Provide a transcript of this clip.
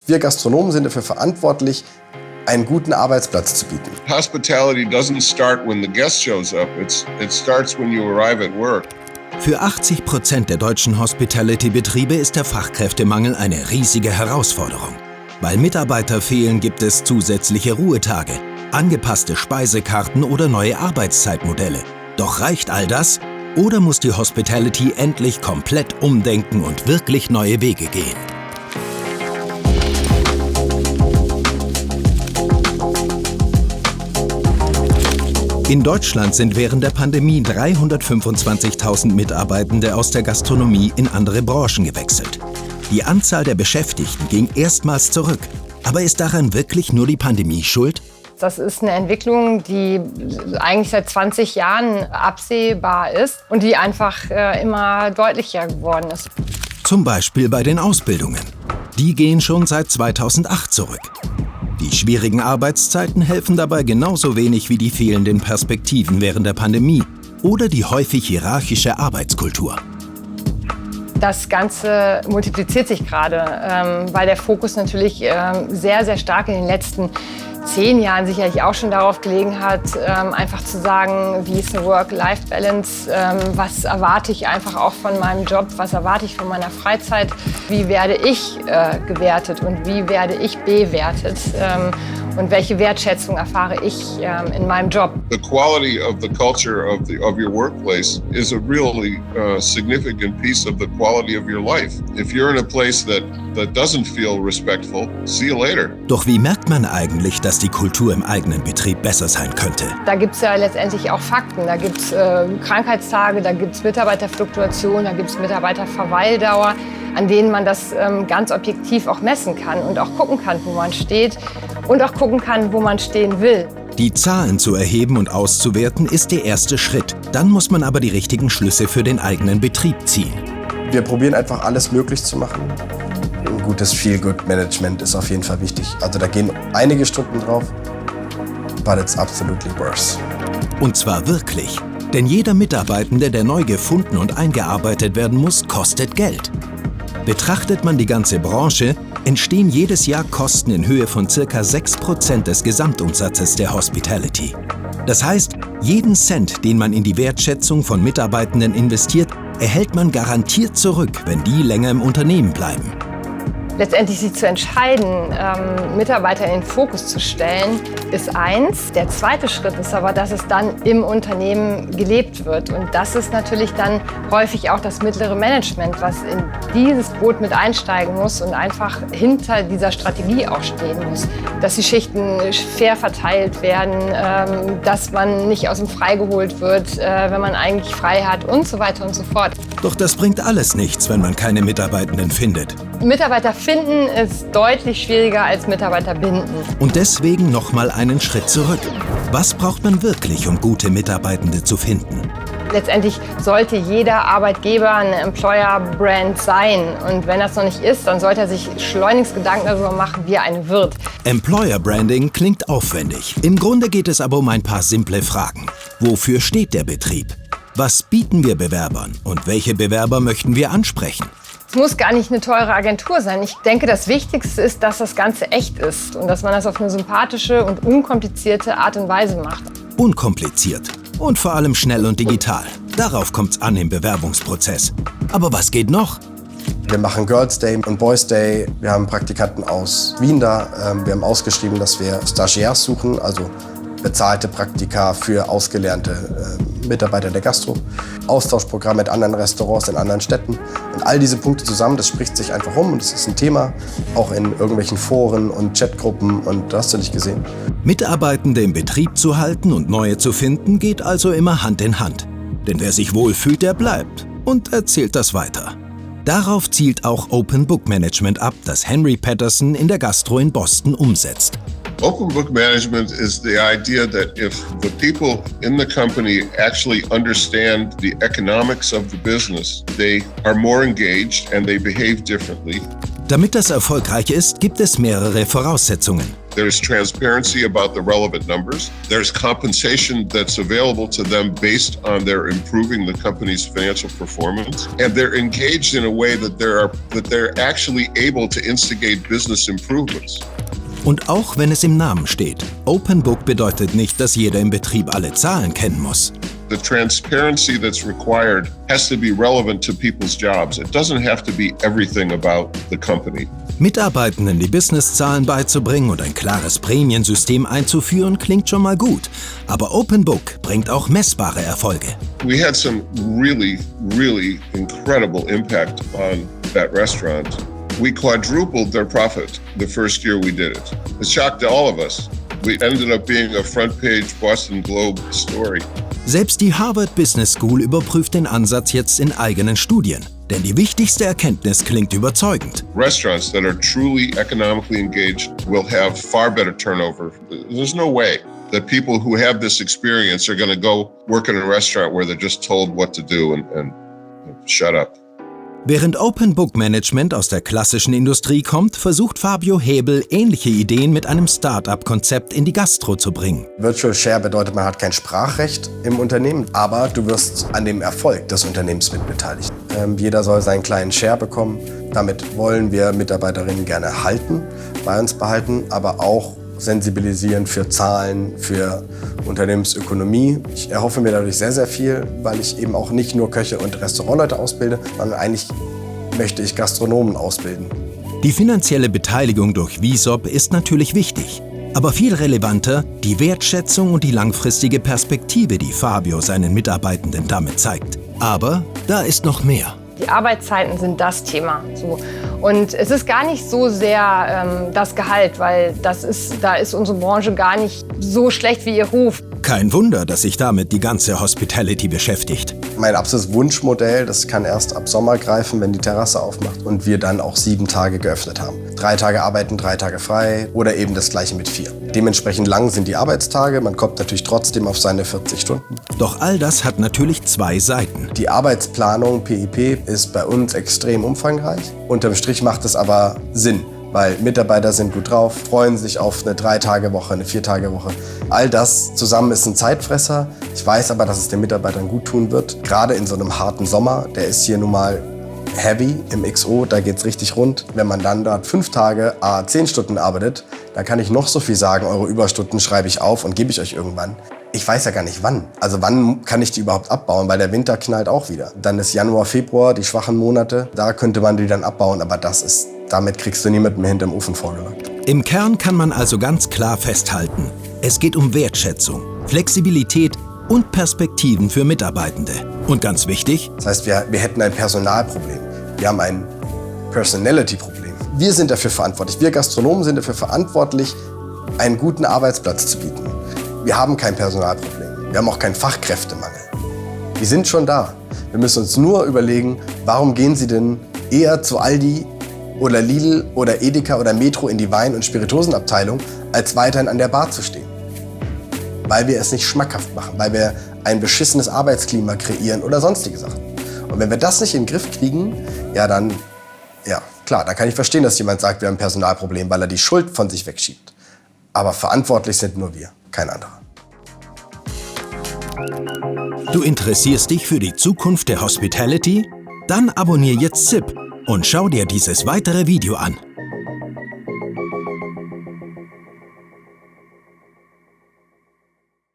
Wir Gastronomen sind dafür verantwortlich, einen guten Arbeitsplatz zu bieten. Hospitality doesn't start when the guest shows up. It starts when you arrive at work. Für 80% der deutschen Hospitality-Betriebe ist der Fachkräftemangel eine riesige Herausforderung. Weil Mitarbeiter fehlen, gibt es zusätzliche Ruhetage, angepasste Speisekarten oder neue Arbeitszeitmodelle. Doch reicht all das? Oder muss die Hospitality endlich komplett umdenken und wirklich neue Wege gehen? In Deutschland sind während der Pandemie 325.000 Mitarbeitende aus der Gastronomie in andere Branchen gewechselt. Die Anzahl der Beschäftigten ging erstmals zurück. Aber ist daran wirklich nur die Pandemie schuld? Das ist eine Entwicklung, die eigentlich seit 20 Jahren absehbar ist und die einfach immer deutlicher geworden ist. Zum Beispiel bei den Ausbildungen. Die gehen schon seit 2008 zurück. Die schwierigen Arbeitszeiten helfen dabei genauso wenig wie die fehlenden Perspektiven während der Pandemie oder die häufig hierarchische Arbeitskultur. Das Ganze multipliziert sich gerade, weil der Fokus natürlich sehr, sehr stark in den letzten 10 Jahren sicherlich auch schon darauf gelegen hat, einfach zu sagen, wie ist eine Work-Life-Balance, was erwarte ich einfach auch von meinem Job, was erwarte ich von meiner Freizeit, wie werde ich gewertet und wie werde ich bewertet und welche Wertschätzung erfahre ich in meinem Job. The quality of the culture of your workplace is a really significant piece of the quality of your life. If you're in a place that doesn't feel respectful, see you later. Doch wie merkt man eigentlich, dass die Kultur im eigenen Betrieb besser sein könnte? Da gibt es ja letztendlich auch Fakten. Da gibt es Krankheitstage, da gibt es Mitarbeiterfluktuation, da gibt es Mitarbeiterverweildauer, an denen man das ganz objektiv auch messen kann und auch gucken kann, wo man steht und auch gucken kann, wo man stehen will. Die Zahlen zu erheben und auszuwerten ist der erste Schritt. Dann muss man aber die richtigen Schlüsse für den eigenen Betrieb ziehen. Wir probieren einfach alles möglich zu machen. Ein gutes Feel-Good-Management ist auf jeden Fall wichtig. Also da gehen einige Stunden drauf, but it's absolutely worse. Und zwar wirklich. Denn jeder Mitarbeitende, der neu gefunden und eingearbeitet werden muss, kostet Geld. Betrachtet man die ganze Branche, entstehen jedes Jahr Kosten in Höhe von ca. 6% des Gesamtumsatzes der Hospitality. Das heißt, jeden Cent, den man in die Wertschätzung von Mitarbeitenden investiert, erhält man garantiert zurück, wenn die länger im Unternehmen bleiben. Letztendlich sich zu entscheiden, Mitarbeiter in den Fokus zu stellen, ist eins. Der zweite Schritt ist aber, dass es dann im Unternehmen gelebt wird. Und das ist natürlich dann häufig auch das mittlere Management, was in dieses Boot mit einsteigen muss und einfach hinter dieser Strategie auch stehen muss. Dass die Schichten fair verteilt werden, dass man nicht aus dem Frei geholt wird, wenn man eigentlich frei hat und so weiter und so fort. Doch das bringt alles nichts, wenn man keine Mitarbeitenden findet. Mitarbeiter finden ist deutlich schwieriger als Mitarbeiter binden. Und deswegen noch mal einen Schritt zurück. Was braucht man wirklich, um gute Mitarbeitende zu finden? Letztendlich sollte jeder Arbeitgeber eine Employer-Brand sein. Und wenn das noch nicht ist, dann sollte er sich schleunigst Gedanken darüber machen, wie er eine wird. Employer Branding klingt aufwendig. Im Grunde geht es aber um ein paar simple Fragen. Wofür steht der Betrieb? Was bieten wir Bewerbern? Und welche Bewerber möchten wir ansprechen? Es muss gar nicht eine teure Agentur sein. Ich denke, das Wichtigste ist, dass das Ganze echt ist und dass man das auf eine sympathische und unkomplizierte Art und Weise macht. Unkompliziert und vor allem schnell und digital. Darauf kommt's an im Bewerbungsprozess. Aber was geht noch? Wir machen Girls Day und Boys Day. Wir haben Praktikanten aus Wien da. Wir haben ausgeschrieben, dass wir Stagiaires suchen, also bezahlte Praktika für ausgelernte Mitarbeiter der Gastro. Austauschprogramm mit anderen Restaurants in anderen Städten. Und all diese Punkte zusammen, das spricht sich einfach rum und es ist ein Thema, auch in irgendwelchen Foren und Chatgruppen und das hast du nicht gesehen. Mitarbeitende im Betrieb zu halten und neue zu finden, geht also immer Hand in Hand. Denn wer sich wohlfühlt, der bleibt und erzählt das weiter. Darauf zielt auch Open Book Management ab, das Henry Patterson in der Gastro in Boston umsetzt. Open book management is the idea that if the people in the company actually understand the economics of the business, they are more engaged and they behave differently. Damit das erfolgreich ist, gibt es mehrere Voraussetzungen. There's transparency about the relevant numbers. There's compensation that's available to them based on their improving the company's financial performance. And they're engaged in a way that they're actually able to instigate business improvements. Und auch wenn es im Namen steht, Open Book bedeutet nicht, dass jeder im Betrieb alle Zahlen kennen muss. The transparency that's required has to be relevant to people's jobs. It doesn't have to be everything about the company. Mitarbeitenden die Businesszahlen beizubringen und ein klares Prämiensystem einzuführen, klingt schon mal gut. Aber Open Book bringt auch messbare Erfolge. We had some really, really incredible impact on that restaurant. We quadrupled their profit the first year we did it. It shocked all of us. We ended up being a front-page Boston Globe story. Selbst die Harvard Business School überprüft den Ansatz jetzt in eigenen Studien. Denn die wichtigste Erkenntnis klingt überzeugend. Restaurants that are truly economically engaged will have far better turnover. There's no way that people who have this experience are going to go work in a restaurant where they're just told what to do and shut up. Während Open Book Management aus der klassischen Industrie kommt, versucht Fabio Hebel, ähnliche Ideen mit einem Start-up-Konzept in die Gastro zu bringen. Virtual Share bedeutet, man hat kein Sprachrecht im Unternehmen, aber du wirst an dem Erfolg des Unternehmens mitbeteiligt. Jeder soll seinen kleinen Share bekommen. Damit wollen wir Mitarbeiterinnen gerne halten, bei uns behalten, aber auch sensibilisieren für Zahlen, für Unternehmensökonomie. Ich erhoffe mir dadurch sehr, sehr viel, weil ich eben auch nicht nur Köche und Restaurantleute ausbilde, sondern eigentlich möchte ich Gastronomen ausbilden. Die finanzielle Beteiligung durch VSOP ist natürlich wichtig. Aber viel relevanter die Wertschätzung und die langfristige Perspektive, die Fabio seinen Mitarbeitenden damit zeigt. Aber da ist noch mehr. Die Arbeitszeiten sind das Thema. So. Und es ist gar nicht so sehr das Gehalt, weil da ist unsere Branche gar nicht so schlecht wie ihr Ruf. Kein Wunder, dass sich damit die ganze Hospitality beschäftigt. Mein absolutes Wunschmodell, das kann erst ab Sommer greifen, wenn die Terrasse aufmacht und wir dann auch 7 Tage geöffnet haben. 3 Tage arbeiten, 3 Tage frei oder eben das Gleiche mit 4. Dementsprechend lang sind die Arbeitstage, man kommt natürlich trotzdem auf seine 40 Stunden. Doch all das hat natürlich 2 Seiten. Die Arbeitsplanung PIP ist bei uns extrem umfangreich. Unterm Strich macht es aber Sinn, weil Mitarbeiter sind gut drauf, freuen sich auf eine 3-Tage-Woche, eine 4-Tage-Woche. All das zusammen ist ein Zeitfresser. Ich weiß aber, dass es den Mitarbeitern gut tun wird. Gerade in so einem harten Sommer, der ist hier nun mal heavy im XO, da geht's richtig rund. Wenn man dann dort 5 Tage, 10 Stunden arbeitet, dann kann ich noch so viel sagen, eure Überstunden schreibe ich auf und gebe ich euch irgendwann. Ich weiß ja gar nicht wann. Also wann kann ich die überhaupt abbauen, weil der Winter knallt auch wieder. Dann ist Januar, Februar, die schwachen Monate, da könnte man die dann abbauen, aber damit kriegst du niemanden mehr hinterm Ofen vorgelegt. Im Kern kann man also ganz klar festhalten, es geht um Wertschätzung, Flexibilität und Perspektiven für Mitarbeitende. Und ganz wichtig, das heißt, wir hätten ein Personalproblem. Wir haben ein Personality-Problem. Wir sind dafür verantwortlich. Wir Gastronomen sind dafür verantwortlich, einen guten Arbeitsplatz zu bieten. Wir haben kein Personalproblem. Wir haben auch keinen Fachkräftemangel. Die sind schon da. Wir müssen uns nur überlegen, warum gehen sie denn eher zu Aldi oder Lidl oder Edeka oder Metro in die Wein- und Spirituosenabteilung, als weiterhin an der Bar zu stehen. Weil wir es nicht schmackhaft machen, weil wir ein beschissenes Arbeitsklima kreieren oder sonstige Sachen. Und wenn wir das nicht in den Griff kriegen, dann kann ich verstehen, dass jemand sagt, wir haben ein Personalproblem, weil er die Schuld von sich wegschiebt. Aber verantwortlich sind nur wir, kein anderer. Du interessierst dich für die Zukunft der Hospitality? Dann abonnier jetzt ZIP und schau dir dieses weitere Video an.